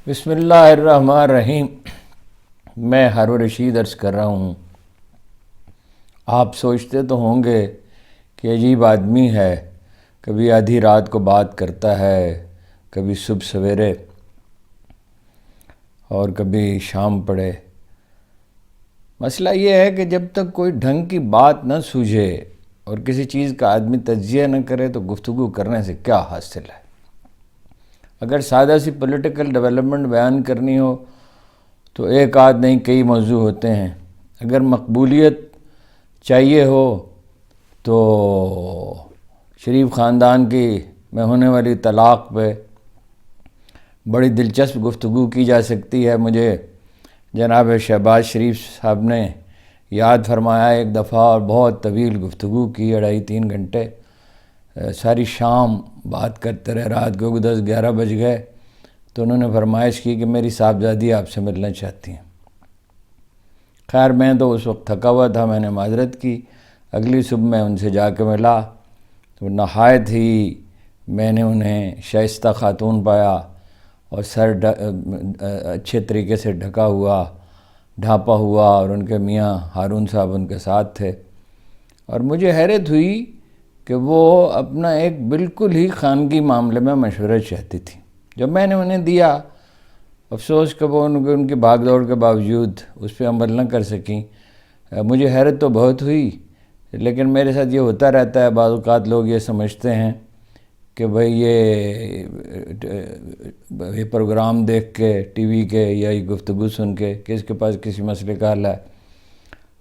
بسم اللہ الرحمن الرحیم۔ میں ہارون رشید عرض کر رہا ہوں۔ آپ سوچتے تو ہوں گے کہ عجیب آدمی ہے، کبھی آدھی رات کو بات کرتا ہے، کبھی صبح سویرے اور کبھی شام پڑے۔ مسئلہ یہ ہے کہ جب تک کوئی ڈھنگ کی بات نہ سوجھے اور کسی چیز کا آدمی تجزیہ نہ کرے تو گفتگو کرنے سے کیا حاصل ہے؟ اگر سادہ سی پولیٹیکل ڈیولپمنٹ بیان کرنی ہو تو ایک آدھ نہیں کئی موضوع ہوتے ہیں۔ اگر مقبولیت چاہیے ہو تو شریف خاندان کی میں ہونے والی طلاق پہ بڑی دلچسپ گفتگو کی جا سکتی ہے۔ مجھے جناب شہباز شریف صاحب نے یاد فرمایا ایک دفعہ، اور بہت طویل گفتگو کی، 2.5-3 گھنٹے، ساری شام بات کرتے رہے، رات کو 10-11 بج گئے تو انہوں نے فرمائش کی کہ میری صاحبزادی آپ سے ملنا چاہتی ہیں۔ خیر میں تو اس وقت تھکا ہوا تھا، میں نے معذرت کی۔ اگلی صبح میں ان سے جا کے ملا تو نہایت ہی میں نے انہیں شائستہ خاتون پایا اور سر اچھے طریقے سے ڈھانپا ہوا، اور ان کے میاں ہارون صاحب ان کے ساتھ تھے۔ اور مجھے حیرت ہوئی کہ وہ اپنا ایک بالکل ہی خانگی معاملے میں مشورہ چاہتی تھی، جب میں نے انہیں دیا۔ افسوس کہ وہ ان کی بھاگ دوڑ کے باوجود اس پہ عمل نہ کر سکیں۔ مجھے حیرت تو بہت ہوئی، لیکن میرے ساتھ یہ ہوتا رہتا ہے۔ بعض اوقات لوگ یہ سمجھتے ہیں کہ بھئی یہ پروگرام دیکھ کے ٹی وی کے یا یہ گفتگو سن کے کہ اس کے پاس کسی مسئلے کا حل ہے،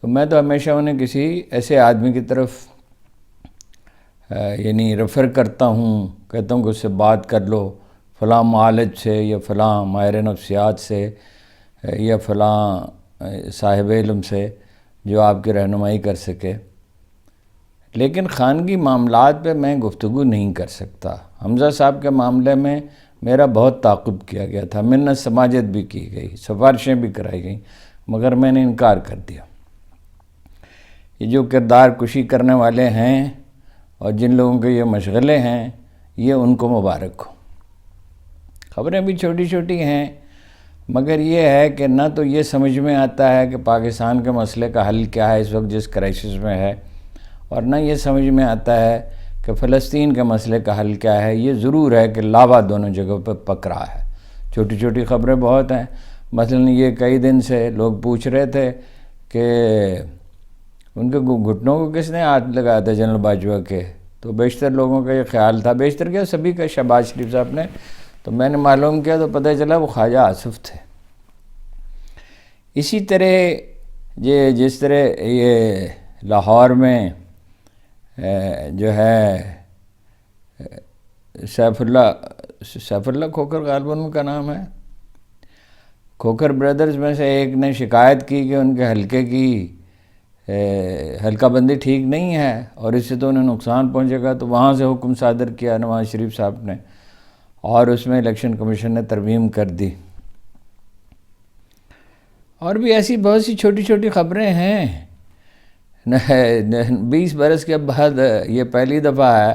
تو میں تو ہمیشہ انہیں کسی ایسے آدمی کی طرف یعنی ریفر کرتا ہوں، کہتا ہوں کہ اس سے بات کر لو، فلاں معالج سے یا فلاں ماہر نفسیات سے یا فلاں صاحب علم سے جو آپ کی رہنمائی کر سکے۔ لیکن خانگی معاملات پہ میں گفتگو نہیں کر سکتا۔ حمزہ صاحب کے معاملے میں میرا بہت تعاقب کیا گیا تھا، منت سماجت بھی کی گئی، سفارشیں بھی کرائی گئیں، مگر میں نے انکار کر دیا۔ یہ جو کردار کشی کرنے والے ہیں اور جن لوگوں کے یہ مشغلے ہیں، یہ ان کو مبارک ہو۔ خبریں بھی چھوٹی چھوٹی ہیں، مگر یہ ہے کہ نہ تو یہ سمجھ میں آتا ہے کہ پاکستان کے مسئلے کا حل کیا ہے اس وقت جس کرائسس میں ہے، اور نہ یہ سمجھ میں آتا ہے کہ فلسطین کے مسئلے کا حل کیا ہے۔ یہ ضرور ہے کہ لاوا دونوں جگہوں پہ پک رہا ہے۔ چھوٹی چھوٹی خبریں بہت ہیں۔ مثلا یہ کئی دن سے لوگ پوچھ رہے تھے کہ ان کے گھٹنوں کو کس نے ہاتھ لگایا تھا جنرل باجوہ کے، تو بیشتر لوگوں کا یہ خیال تھا، بیشتر کیا سبھی کا، شہباز شریف صاحب نے، تو میں نے معلوم کیا تو پتہ چلا وہ خواجہ آصف تھے۔ اسی طرح جس طرح یہ لاہور میں جو ہے سیف اللہ کھوکھر غالباً ان کا نام ہے، کھوکھر بردرز میں سے ایک نے شکایت کی کہ ان کے حلقے کی حلقہ بندی ٹھیک نہیں ہے اور اس سے تو انہیں نقصان پہنچے گا، تو وہاں سے حکم صادر کیا نواز شریف صاحب نے، اور اس میں الیکشن کمیشن نے ترمیم کر دی۔ اور بھی ایسی بہت سی چھوٹی چھوٹی خبریں ہیں۔ 20 برس کے بعد یہ پہلی دفعہ ہے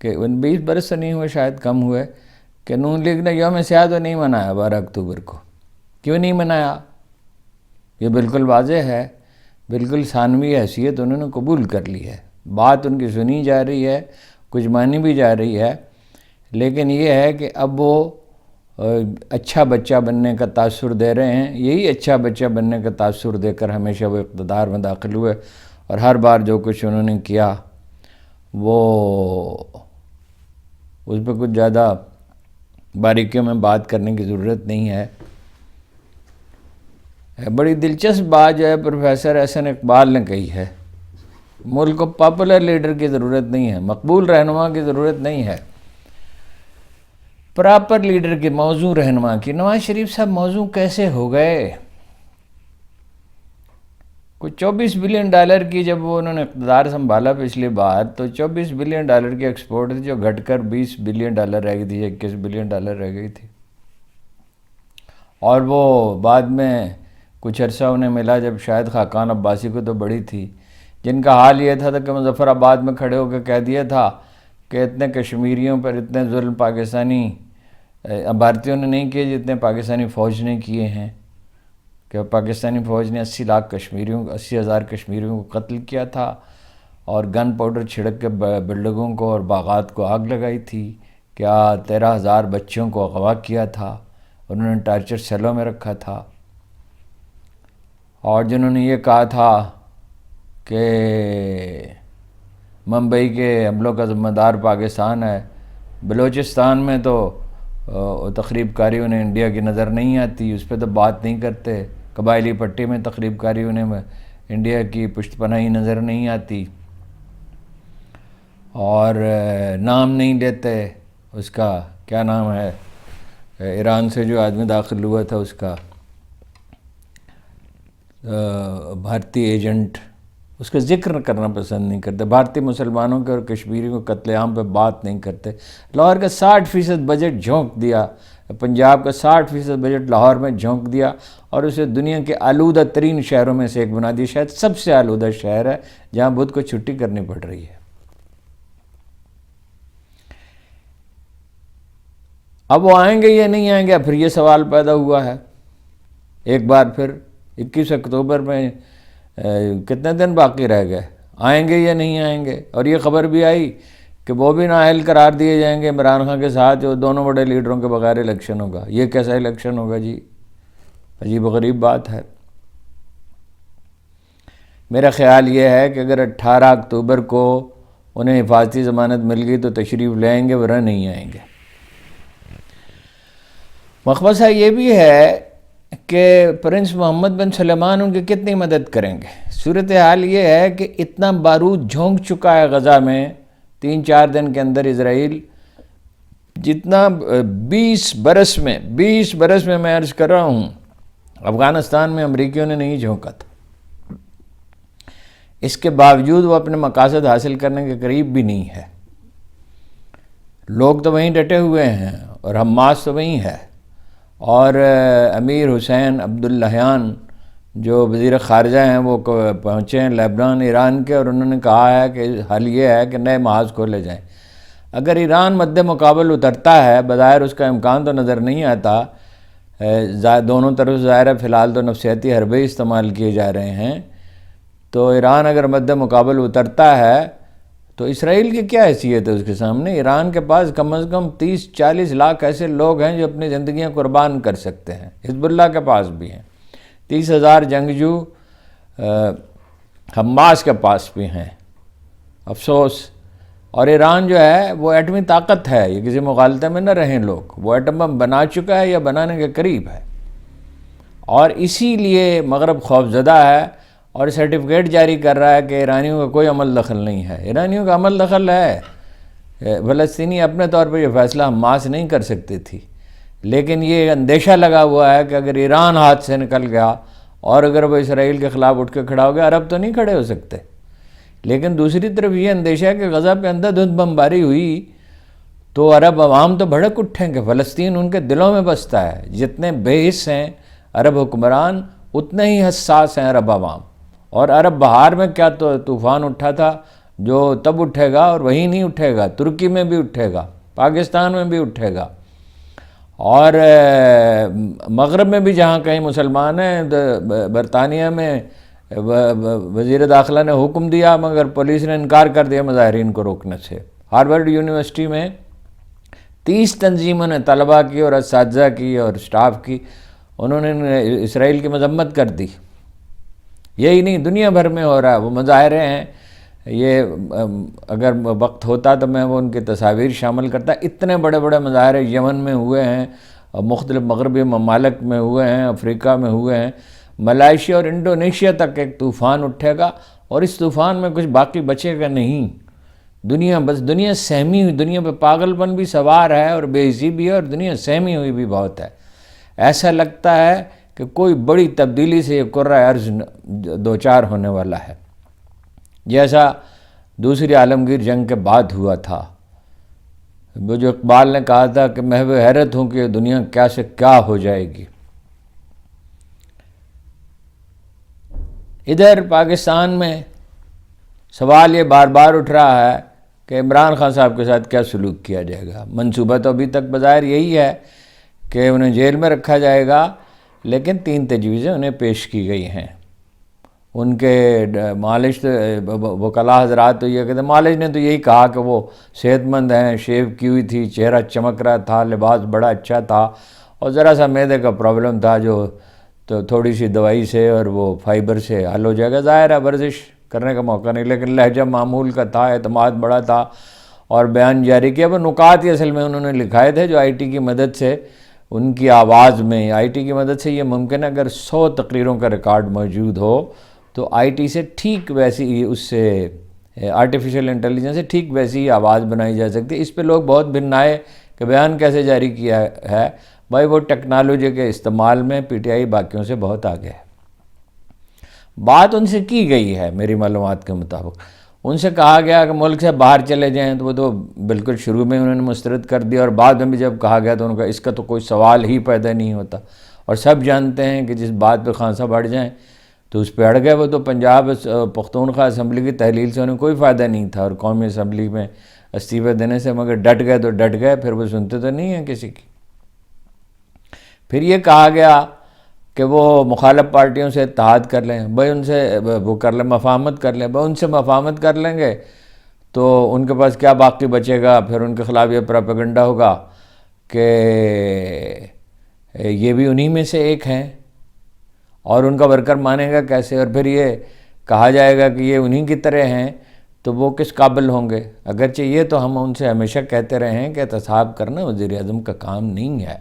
کہ 20 برس سے نہیں ہوئے، شاید کم ہوئے، کہ نون لیگ نے یوم سیاہ تو نہیں منایا 12 اکتوبر کو۔ کیوں نہیں منایا؟ یہ بالکل واضح ہے، بالکل ثانوی حیثیت انہوں نے قبول کر لی ہے، بات ان کی سنی جا رہی ہے، کچھ مانی بھی جا رہی ہے، لیکن یہ ہے کہ اب وہ اچھا بچہ بننے کا تاثر دے رہے ہیں۔ یہی اچھا بچہ بننے کا تاثر دے کر ہمیشہ وہ اقتدار میں داخل ہوئے، اور ہر بار جو کچھ انہوں نے کیا وہ اس پہ کچھ زیادہ باریکیوں میں بات کرنے کی ضرورت نہیں ہے۔ بڑی دلچسپ بات جو ہے پروفیسر احسن اقبال نے کہی ہے، ملک کو پاپولر لیڈر کی ضرورت نہیں ہے، مقبول رہنما کی ضرورت نہیں ہے، پراپر لیڈر کی، موزوں رہنما کی۔ نواز شریف صاحب موزوں کیسے ہو گئے؟ کوئی $24 بلین کی جب انہوں نے اقتدار سنبھالا پچھلی بار، تو $24 بلین کی ایکسپورٹ تھی، جو گھٹ کر $20 بلین رہ گئی تھی، 21 بلین رہ گئی تھی۔ اور وہ بعد میں کچھ عرصہ انہیں ملا جب شاید خاقان عباسی کو تو بڑی تھی، جن کا حال یہ تھا کہ مظفر آباد میں کھڑے ہو کے کہہ دیا تھا کہ اتنے کشمیریوں پر اتنے ظلم پاکستانی بھارتیوں نے نہیں کیے جتنے پاکستانی فوج نے کیے ہیں، کہ پاکستانی فوج نے 80,000 کشمیریوں کو قتل کیا تھا اور گن پاؤڈر چھڑک کے بلڈنگوں کو اور باغات کو آگ لگائی تھی، کیا 13,000 بچوں کو اغوا کیا تھا، انہوں نے ٹارچر سیلوں میں رکھا تھا، اور جنہوں نے یہ کہا تھا کہ ممبئی کے حملوں کا ذمہ دار پاکستان ہے، بلوچستان میں تو تخریب کاری انہیں انڈیا کی نظر نہیں آتی، اس پہ تو بات نہیں کرتے، قبائلی پٹی میں تخریب کاری انہیں انڈیا کی پشت پناہی نظر نہیں آتی، اور نام نہیں لیتے اس کا، کیا نام ہے ایران سے جو آدمی داخل ہوا تھا اس کا، بھارتی ایجنٹ، اس کا ذکر کرنا پسند نہیں کرتے، بھارتی مسلمانوں کے اور کشمیریوں کے قتل عام پہ بات نہیں کرتے۔ لاہور کا 60% بجٹ جھونک دیا، پنجاب کا 60% بجٹ لاہور میں جھونک دیا اور اسے دنیا کے آلودہ ترین شہروں میں سے ایک بنا دیا، شاید سب سے آلودہ شہر ہے جہاں بدھ کو چھٹی کرنی پڑ رہی ہے۔ اب وہ آئیں گے یا نہیں آئیں گے، پھر یہ سوال پیدا ہوا ہے ایک بار پھر۔ 21 اکتوبر میں کتنے دن باقی رہ گئے، آئیں گے یا نہیں آئیں گے؟ اور یہ خبر بھی آئی کہ وہ بھی نااہل قرار دیے جائیں گے عمران خان کے ساتھ، جو دونوں بڑے لیڈروں کے بغیر الیکشن ہوگا۔ یہ کیسا الیکشن ہوگا جی؟ عجیب و غریب بات ہے۔ میرا خیال یہ ہے کہ اگر 18 اکتوبر کو انہیں حفاظتی ضمانت مل گئی تو تشریف لے آئیں گے، ورنہ نہیں آئیں گے۔ مخمصہ یہ بھی ہے کہ پرنس محمد بن سلمان ان کی کتنی مدد کریں گے۔ صورتحال یہ ہے کہ اتنا بارود جھونک چکا ہے غزہ میں 3-4 دن کے اندر اسرائیل، جتنا 20 برس میں میں عرض کر رہا ہوں افغانستان میں امریکیوں نے نہیں جھونکا تھا۔ اس کے باوجود وہ اپنے مقاصد حاصل کرنے کے قریب بھی نہیں ہے۔ لوگ تو وہیں ڈٹے ہوئے ہیں اور حماس تو وہیں ہے، اور امیر حسین عبداللہیان جو وزیر خارجہ ہیں وہ پہنچے ہیں لیبنان ایران کے، اور انہوں نے کہا ہے کہ حل یہ ہے کہ نئے محاذ کھولے جائیں۔ اگر ایران مد مقابل اترتا ہے، بظاہر اس کا امکان تو نظر نہیں آتا، دونوں طرف ظاہر ہے فی الحال تو نفسیاتی حربے استعمال کیے جا رہے ہیں، تو ایران اگر مد مقابل اترتا ہے تو اسرائیل کی کیا حیثیت ہے اس کے سامنے؟ ایران کے پاس کم از کم 30-40 لاکھ ایسے لوگ ہیں جو اپنی زندگیاں قربان کر سکتے ہیں، حزب اللہ کے پاس بھی ہیں، 30,000 جنگجو حماس کے پاس بھی ہیں، افسوس۔ اور ایران جو ہے وہ ایٹمی طاقت ہے، یہ کسی مغالطے میں نہ رہیں لوگ، وہ ایٹم بم بنا چکا ہے یا بنانے کے قریب ہے، اور اسی لیے مغرب خوفزدہ ہے اور سرٹیفکیٹ جاری کر رہا ہے کہ ایرانیوں کا کوئی عمل دخل نہیں ہے۔ ایرانیوں کا عمل دخل ہے، فلسطینی اپنے طور پر یہ فیصلہ حماس نہیں کر سکتی تھی، لیکن یہ اندیشہ لگا ہوا ہے کہ اگر ایران ہاتھ سے نکل گیا اور اگر وہ اسرائیل کے خلاف اٹھ کے کھڑا ہو گیا، عرب تو نہیں کھڑے ہو سکتے۔ لیکن دوسری طرف یہ اندیشہ ہے کہ غزہ پہ اندھا دھند بمباری ہوئی تو عرب عوام تو بھڑک اٹھیں گے، فلسطین ان کے دلوں میں بستا ہے، جتنے بے حس ہیں عرب حکمران اتنے ہی حساس ہیں عرب عوام۔ اور عرب بہار میں کیا تو طوفان اٹھا تھا جو تب اٹھے گا اور وہیں نہیں اٹھے گا، ترکی میں بھی اٹھے گا، پاکستان میں بھی اٹھے گا، اور مغرب میں بھی جہاں کہیں مسلمان ہیں۔ برطانیہ میں وزیر داخلہ نے حکم دیا مگر پولیس نے انکار کر دیا مظاہرین کو روکنے سے۔ ہارورڈ یونیورسٹی میں 30 تنظیموں نے طلباء کی اور اساتذہ کی اور سٹاف کی، انہوں نے اسرائیل کی مذمت کر دی۔ یہی نہیں، دنیا بھر میں ہو رہا ہے، وہ مظاہرے ہیں۔ یہ اگر وقت ہوتا تو میں وہ ان کی تصاویر شامل کرتا۔ اتنے بڑے بڑے مظاہرے یمن میں ہوئے ہیں، مختلف مغربی ممالک میں ہوئے ہیں، افریقہ میں ہوئے ہیں، ملائیشیا اور انڈونیشیا تک ایک طوفان اٹھے گا، اور اس طوفان میں کچھ باقی بچے گا نہیں۔ دنیا سہمی ہوئی، دنیا پہ پاگل پن بھی سوار ہے اور بے حسی بھی ہے، اور دنیا سہمی ہوئی بھی بہت ہے۔ ایسا لگتا ہے کہ کوئی بڑی تبدیلی سے یہ کرۂ ارض دوچار ہونے والا ہے، جیسا دوسری عالمگیر جنگ کے بعد ہوا تھا۔ وہ جو اقبال نے کہا تھا کہ محو حیرت ہوں کہ دنیا کیا سے کیا ہو جائے گی۔ ادھر پاکستان میں سوال یہ بار بار اٹھ رہا ہے کہ عمران خان صاحب کے ساتھ کیا سلوک کیا جائے گا۔ منصوبہ تو ابھی تک بظاہر یہی ہے کہ انہیں جیل میں رکھا جائے گا، لیکن 3 تجویزیں انہیں پیش کی گئی ہیں۔ ان کے معالج وکلاء حضرات تو یہ کہتے ہیں، معالج نے تو یہی کہا کہ وہ صحت مند ہیں، شیو کی ہوئی تھی، چہرہ چمک رہا تھا، لباس بڑا اچھا تھا، اور ذرا سا معدے کا پرابلم تھا جو تو تھوڑی سی دوائی سے اور وہ فائبر سے حل ہو جائے گا۔ ظاہر ہے ورزش کرنے کا موقع نہیں، لیکن لہجہ معمول کا تھا، اعتماد بڑا تھا، اور بیان جاری کیا۔ وہ نکات ہی اصل میں انہوں نے لکھائے تھے جو آئی ٹی کی مدد سے، ان کی آواز میں آئی ٹی کی مدد سے یہ ممکن ہے اگر 100 تقریروں کا ریکارڈ موجود ہو تو آئی ٹی سے ٹھیک ویسی ہی، اس سے آرٹیفیشل انٹیلیجنس سے ٹھیک ویسی ہی آواز بنائی جا سکتی ہے۔ اس پہ لوگ بہت بھن آئے کہ بیان کیسے جاری کیا ہے۔ بھائی وہ ٹیکنالوجی کے استعمال میں پی ٹی آئی باقیوں سے بہت آگے ہے۔ بات ان سے کی گئی ہے میری معلومات کے مطابق، ان سے کہا گیا کہ ملک سے باہر چلے جائیں، تو وہ تو بالکل شروع میں انہوں نے مسترد کر دیا، اور بعد میں بھی جب کہا گیا تو ان کا اس کا تو کوئی سوال ہی پیدا نہیں ہوتا، اور سب جانتے ہیں کہ جس بات پہ خان صاحب اڑ جائیں تو اس پہ اڑ گئے۔ وہ تو پنجاب پختونخوا اسمبلی کی تحلیل سے انہیں کوئی فائدہ نہیں تھا، اور قومی اسمبلی میں استعفے دینے سے، مگر ڈٹ گئے تو ڈٹ گئے، پھر وہ سنتے تو نہیں ہیں کسی کی۔ پھر یہ کہا گیا کہ وہ مخالف پارٹیوں سے اتحاد کر لیں، بھائی ان سے وہ کر لیں، مفاہمت کر لیں، بھائی ان سے مفاہمت کر لیں گے تو ان کے پاس کیا باقی بچے گا؟ پھر ان کے خلاف یہ پروپیگنڈا ہوگا کہ یہ بھی انہی میں سے ایک ہیں، اور ان کا ورکر مانے گا کیسے؟ اور پھر یہ کہا جائے گا کہ یہ انہی کی طرح ہیں، تو وہ کس قابل ہوں گے؟ اگرچہ یہ تو ہم ان سے ہمیشہ کہتے رہے ہیں کہ احتساب کرنا وزیر اعظم کا کام نہیں ہے،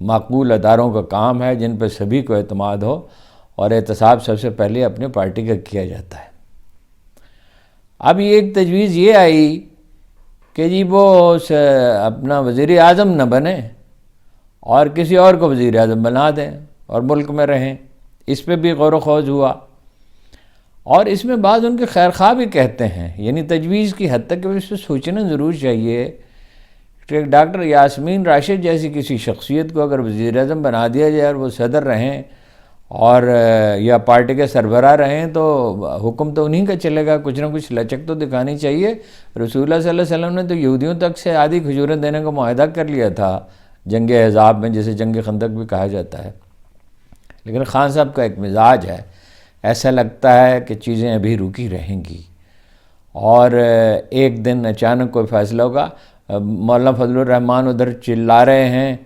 معقول اداروں کا کام ہے جن پہ سبھی کو اعتماد ہو، اور احتساب سب سے پہلے اپنے پارٹی کا کیا جاتا ہے۔ اب یہ ایک تجویز یہ آئی کہ جی وہ اپنا وزیر اعظم نہ بنے اور کسی اور کو وزیر اعظم بنا دیں اور ملک میں رہیں۔ اس پہ بھی غور و خوض ہوا، اور اس میں بعض ان کے خیر خواہ بھی کہتے ہیں، یعنی تجویز کی حد تک کہ اس پہ سوچنا ضرور چاہیے کہ ڈاکٹر یاسمین راشد جیسی کسی شخصیت کو اگر وزیر اعظم بنا دیا جائے اور وہ صدر رہیں اور یا پارٹی کے سربراہ رہیں تو حکم تو انہی کا چلے گا، کچھ نہ کچھ لچک تو دکھانی چاہیے۔ رسول اللہ صلی اللہ علیہ وسلم نے تو یہودیوں تک سے آدھی کھجوریں دینے کا معاہدہ کر لیا تھا جنگ احزاب میں، جسے جنگ خندق بھی کہا جاتا ہے۔ لیکن خان صاحب کا ایک مزاج ہے، ایسا لگتا ہے کہ چیزیں ابھی رکی رہیں گی، اور ایک دن اچانک کوئی فیصلہ ہوگا۔ مولانا فضل الرحمان ادھر چلا رہے ہیں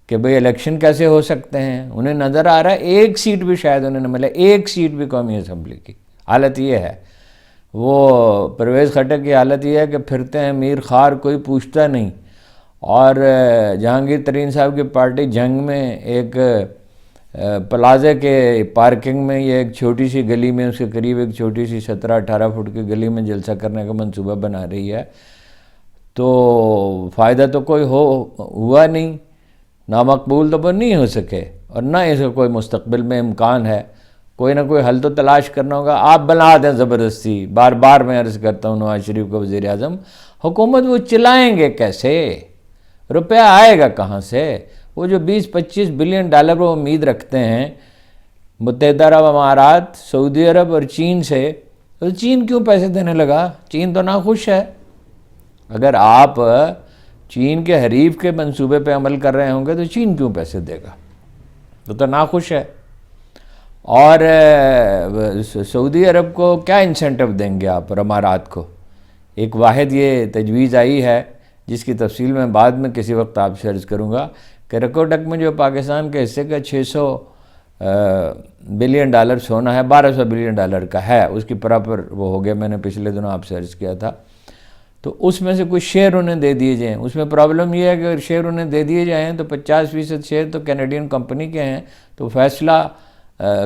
کہ بھئی الیکشن کیسے ہو سکتے ہیں، انہیں نظر آ رہا ہے ایک سیٹ بھی شاید انہیں نہ ملے، ایک سیٹ بھی قومی اسمبلی کی۔ حالت یہ ہے، وہ پرویز خٹک کی حالت یہ ہے کہ پھرتے ہیں میر خار، کوئی پوچھتا نہیں، اور جہانگیر ترین صاحب کی پارٹی جنگ میں ایک پلازے کے پارکنگ میں، یہ ایک چھوٹی سی گلی میں، اس کے قریب ایک چھوٹی سی 17-18 فٹ کی گلی میں جلسہ کرنے کا منصوبہ بنا رہی ہے، تو فائدہ تو کوئی ہوا نہیں، نامقبول تو وہ نہیں ہو سکے، اور نہ اس کا کوئی مستقبل میں امکان ہے۔ کوئی نہ کوئی حل تو تلاش کرنا ہوگا۔ آپ بنا دیں زبردستی، بار بار میں عرض کرتا ہوں نواز شریف کو وزیر اعظم، حکومت وہ چلائیں گے کیسے؟ روپیہ آئے گا کہاں سے؟ وہ جو 20-25 بلین ڈالر وہ امید رکھتے ہیں متحدہ عرب امارات، سعودی عرب اور چین سے، تو چین کیوں پیسے دینے لگا؟ چین تو ناخوش ہے۔ اگر آپ چین کے حریف کے منصوبے پہ عمل کر رہے ہوں گے تو چین کیوں پیسے دے گا؟ تو ناخوش ہے۔ اور سعودی عرب کو کیا انسینٹو دیں گے آپ، اور امارات کو؟ ایک واحد یہ تجویز آئی ہے جس کی تفصیل میں بعد میں کسی وقت آپ سے عرض کروں گا کہ رکو ڈک میں جو پاکستان کے حصے کا 600 بلین ڈالر سونا ہے، 1200 بلین ڈالر کا ہے، اس کی پراپر وہ ہو گیا، میں نے پچھلے دنوں آپ سے عرض کیا تھا، تو اس میں سے کچھ شیئر انہیں دے دیے جائیں۔ اس میں پرابلم یہ ہے کہ اگر شیئر انہیں دے دیے جائیں تو 50% شیئر تو کینیڈین کمپنی کے ہیں، تو فیصلہ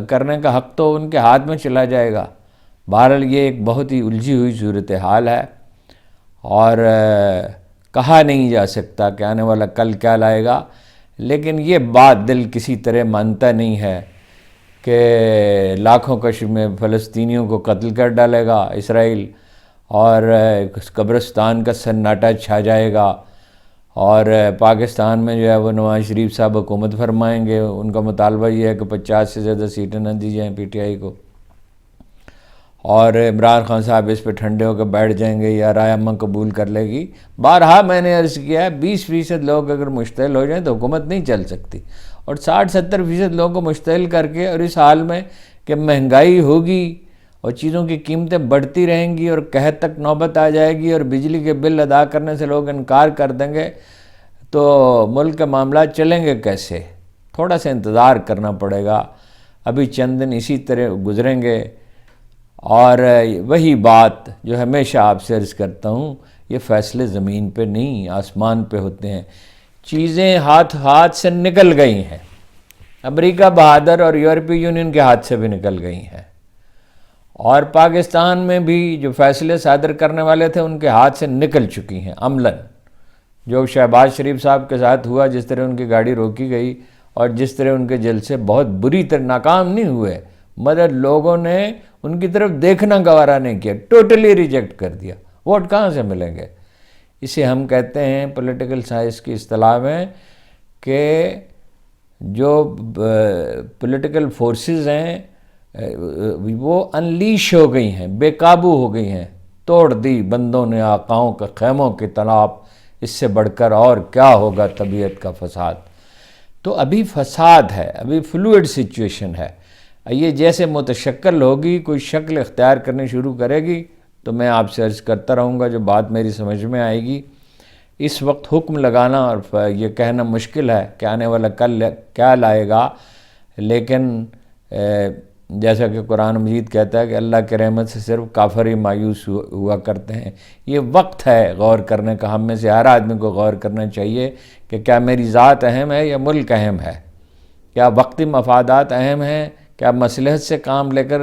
کرنے کا حق تو ان کے ہاتھ میں چلا جائے گا۔ بہرحال یہ ایک بہت ہی الجھی ہوئی صورتحال ہے، اور کہا نہیں جا سکتا کہ آنے والا کل کیا لائے گا، لیکن یہ بات دل کسی طرح مانتا نہیں ہے کہ لاکھوں کشم میں فلسطینیوں کو قتل کر ڈالے گا اسرائیل، اور قبرستان کا سناٹا چھا جائے گا، اور پاکستان میں جو ہے وہ نواز شریف صاحب حکومت فرمائیں گے۔ ان کا مطالبہ یہ ہے کہ 50 سے زیادہ سیٹیں نہ دی جائیں پی ٹی آئی کو، اور عمران خان صاحب اس پہ ٹھنڈے ہو کے بیٹھ جائیں گے یا رائے عامہ قبول کر لے گی. بارہا میں نے عرض کیا ہے 20% لوگ اگر مشتعل ہو جائیں تو حکومت نہیں چل سکتی. اور 60-70% لوگوں کو مشتعل کر کے، اور اس حال میں کہ مہنگائی ہوگی اور چیزوں کی قیمتیں بڑھتی رہیں گی اور قحط تک نوبت آ جائے گی اور بجلی کے بل ادا کرنے سے لوگ انکار کر دیں گے، تو ملک کے معاملات چلیں گے کیسے؟ تھوڑا سا انتظار کرنا پڑے گا. ابھی چند دن اسی طرح گزریں گے. اور وہی بات جو ہمیشہ آپ سے عرض کرتا ہوں، یہ فیصلے زمین پہ نہیں آسمان پہ ہوتے ہیں. چیزیں ہاتھ سے نکل گئی ہیں. امریکہ بہادر اور یورپی یونین کے ہاتھ سے بھی نکل گئی ہیں. اور پاکستان میں بھی جو فیصلے صادر کرنے والے تھے ان کے ہاتھ سے نکل چکی ہیں عملاً. جو شہباز شریف صاحب کے ساتھ ہوا، جس طرح ان کی گاڑی روکی گئی اور جس طرح ان کے جلسے بہت بری طرح ناکام نہیں ہوئے، مگر لوگوں نے ان کی طرف دیکھنا گوارا نہیں کیا، ٹوٹلی ریجیکٹ کر دیا. ووٹ کہاں سے ملیں گے؟ اسے ہم کہتے ہیں پولیٹیکل سائنس کی اصطلاح میں کہ جو پولیٹیکل فورسز ہیں وہ انلیش ہو گئی ہیں، بے قابو ہو گئی ہیں. توڑ دی بندوں نے آقاؤں کے خیموں کی طناب، اس سے بڑھ کر اور کیا ہوگا طبیعت کا فساد. تو ابھی فساد ہے، ابھی فلوئڈ سچویشن ہے. یہ جیسے متشکل ہوگی، کوئی شکل اختیار کرنی شروع کرے گی تو میں آپ سے عرض کرتا رہوں گا جو بات میری سمجھ میں آئے گی. اس وقت حکم لگانا اور یہ کہنا مشکل ہے کہ آنے والا کل کیا لائے گا، لیکن جیسا کہ قرآن مجید کہتا ہے کہ اللہ کے رحمت سے صرف کافر ہی مایوس ہوا کرتے ہیں. یہ وقت ہے غور کرنے کا. ہم میں سے ہر آدمی کو غور کرنا چاہیے کہ کیا میری ذات اہم ہے یا ملک اہم ہے؟ کیا وقتی مفادات اہم ہیں؟ کیا مصلحت سے کام لے کر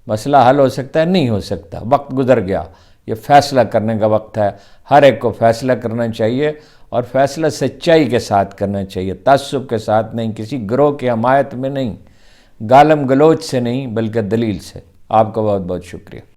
مسئلہ حل ہو سکتا ہے؟ نہیں ہو سکتا. وقت گزر گیا. یہ فیصلہ کرنے کا وقت ہے. ہر ایک کو فیصلہ کرنا چاہیے اور فیصلہ سچائی کے ساتھ کرنا چاہیے، تعصب کے ساتھ نہیں، کسی گروہ کی حمایت میں نہیں، گالم گلوچ سے نہیں، بلکہ دلیل سے. آپ کا بہت بہت شکریہ.